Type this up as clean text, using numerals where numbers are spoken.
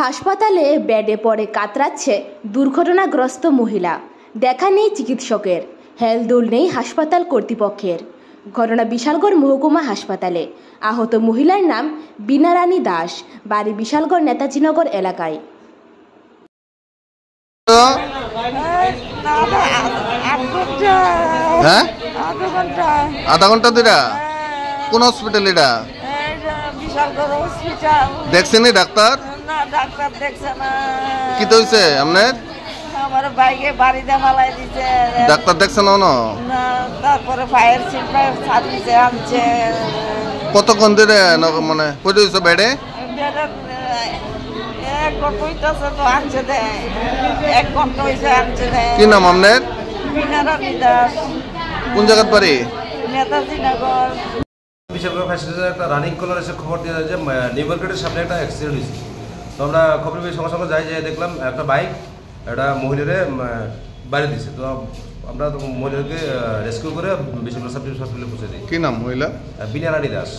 হাসপাতালে বেডে পড়ে কাতরাচ্ছে দুর্ঘটনাগ্রস্ত মহিলা। দেখা নেই চিকিৎসকের, হেলদোল নেই হাসপাতাল কর্তৃপক্ষের। ঘটনা বিশালগড় মহকুমা হাসপাতালে। আহত মহিলার নাম বীণা রানী দাস, বাড়ি বিশালগড় নেতাজিনগর এলাকায়। আধা ঘন্টা ধরে কোন হসপিটাল? এটা দেখছেন ডাক্তার? ডাক্তার দেখছে না। কি হইছে আপনার? আমার বাইকে বাড়িতে মালাই দিছে। ডাক্তার দেখছে না? তারপরে ফায়ার সার্ভিসে আনছে। কতক্ষণ ধরে মানে কইতে হইছে বেডে? এক ঘন্টা হইতাছে তো আনছে দে। 1 ঘন্টা হইছে আনছে দে। কি নাম আপনার? বীণা রানী দাস। কোন জায়গার বাড়ি? নেতাজিনগর। বিশালগড় ফায়ার একটা রানিং কলার এসে খবর দিয়ে যায় যে নিউ মার্কেটের সামনে একটা অ্যাক্সিডেন্ট হয়েছে। তো আমরা খবর পেয়ে সঙ্গে সঙ্গে যাই, দেখলাম একটা বাইক একটা মহিলারে বাইরে দিচ্ছে। তো আমরা মহিলাকে রেস্কিউ করে বিশালগড় সাব ডিভিশন হসপিটালে পৌঁছে দিই। কি নাম মহিলা? বীণা রানী দাস।